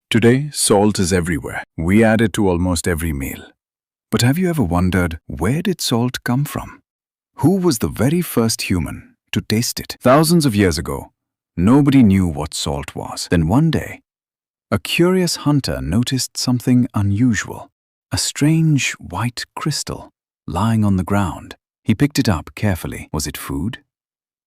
Today, salt is everywhere. We add it to almost every meal. But have you ever wondered, where did salt come from? Who was the very first human to taste it? Thousands of years ago, nobody knew what salt was. Then one day, a curious hunter noticed something unusual. A strange white crystal lying on the ground. He picked it up carefully. Was it food,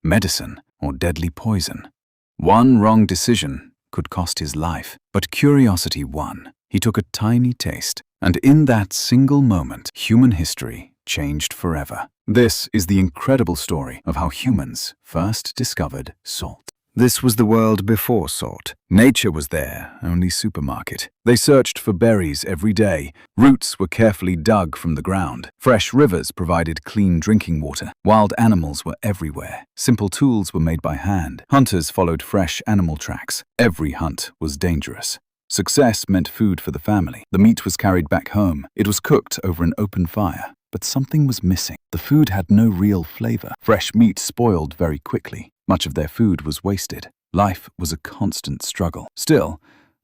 medicine, or deadly poison? One wrong decision could cost his life, but curiosity won. He took a tiny taste, and in that single moment, human history changed forever. This is the incredible story of how humans first discovered salt. This was the world before salt. Nature was there, only supermarket. They searched for berries every day. Roots were carefully dug from the ground. Fresh rivers provided clean drinking water. Wild animals were everywhere. Simple tools were made by hand. Hunters followed fresh animal tracks. Every hunt was dangerous. Success meant food for the family. The meat was carried back home. It was cooked over an open fire. But something was missing. The food had no real flavor. Fresh meat spoiled very quickly. Much of their food was wasted. Life was a constant struggle. Still,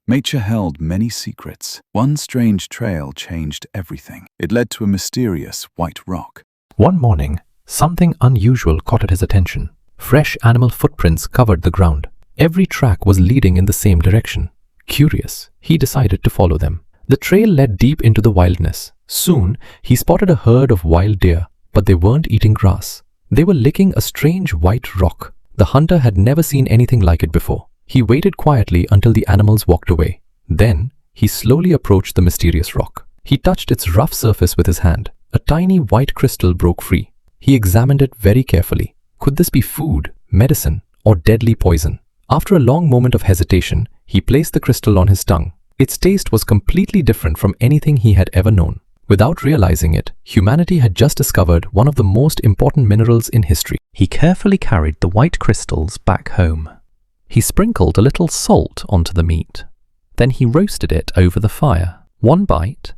nature held many secrets. One strange trail changed everything. It led to a mysterious white rock. One morning, something unusual caught at his attention. Fresh animal footprints covered the ground. Every track was leading in the same direction. Curious, he decided to follow them. The trail led deep into the wilderness. Soon, he spotted a herd of wild deer, but they weren't eating grass. They were licking a strange white rock. The hunter had never seen anything like it before. He waited quietly until the animals walked away. Then, he slowly approached the mysterious rock. He touched its rough surface with his hand. A tiny white crystal broke free. He examined it very carefully. Could this be food, medicine, or deadly poison? After a long moment of hesitation, he placed the crystal on his tongue. Its taste was completely different from anything he had ever known. Without realizing it, humanity had just discovered one of the most important minerals in history. He carefully carried the white crystals back home. He sprinkled a little salt onto the meat. Then he roasted it over the fire. One bite,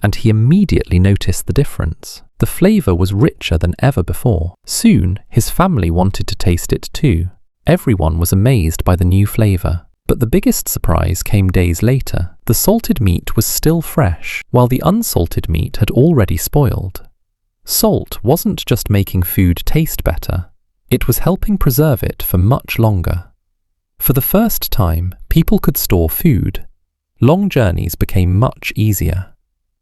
and he immediately noticed the difference. The flavor was richer than ever before. Soon, his family wanted to taste it too. Everyone was amazed by the new flavor. But the biggest surprise came days later. The salted meat was still fresh, while the unsalted meat had already spoiled. Salt wasn't just making food taste better, it was helping preserve it for much longer. For the first time, people could store food. Long journeys became much easier.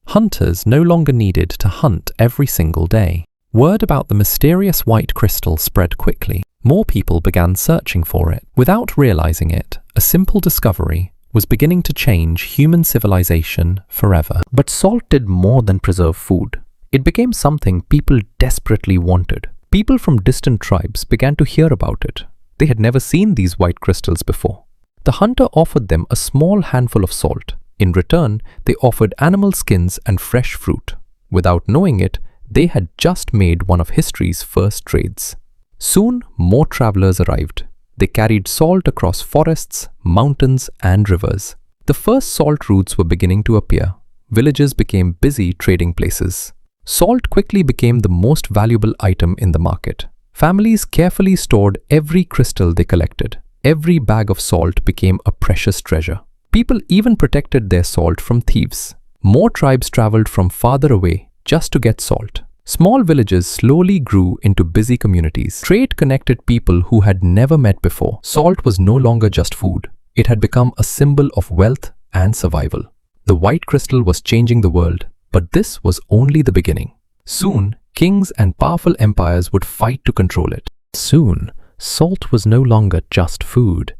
Hunters no longer needed to hunt every single day. Word about the mysterious white crystal spread quickly. More people began searching for it. Without realizing it, a simple discovery was beginning to change human civilization forever. But salt did more than preserve food. It became something people desperately wanted. People from distant tribes began to hear about it. They had never seen these white crystals before. The hunter offered them a small handful of salt. In return, they offered animal skins and fresh fruit. Without knowing it, they had just made one of history's first trades. Soon, more travelers arrived. They carried salt across forests, mountains, and rivers. The first salt routes were beginning to appear. Villages became busy trading places. Salt quickly became the most valuable item in the market. Families carefully stored every crystal they collected. Every bag of salt became a precious treasure. People even protected their salt from thieves. More tribes traveled from farther away just to get salt. Small villages slowly grew into busy communities. Trade connected people who had never met before. Salt was no longer just food. It had become a symbol of wealth and survival. The white crystal was changing the world, but this was only the beginning. Soon, kings and powerful empires would fight to control it. Soon, salt was no longer just food.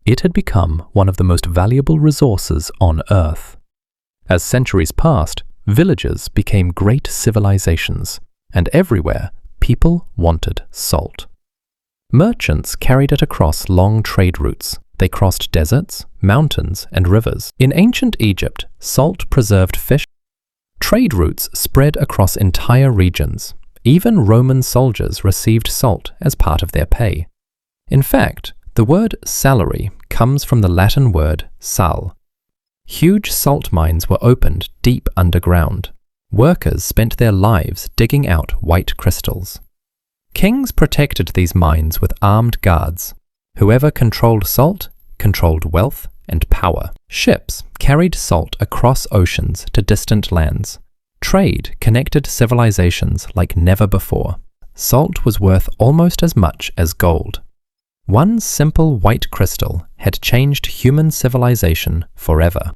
It had become one of the most valuable resources on Earth. As centuries passed, villages became great civilizations, and everywhere people wanted salt. Merchants carried it across long trade routes. They crossed deserts, mountains, and rivers. In ancient Egypt, salt preserved fish. Trade routes spread across entire regions. Even Roman soldiers received salt as part of their pay. In fact, the word salary comes from the Latin word sal. Huge salt mines were opened deep underground. Workers spent their lives digging out white crystals. Kings protected these mines with armed guards. Whoever controlled salt controlled wealth and power. Ships carried salt across oceans to distant lands. Trade connected civilizations like never before. Salt was worth almost as much as gold. One simple white crystal had changed human civilization forever.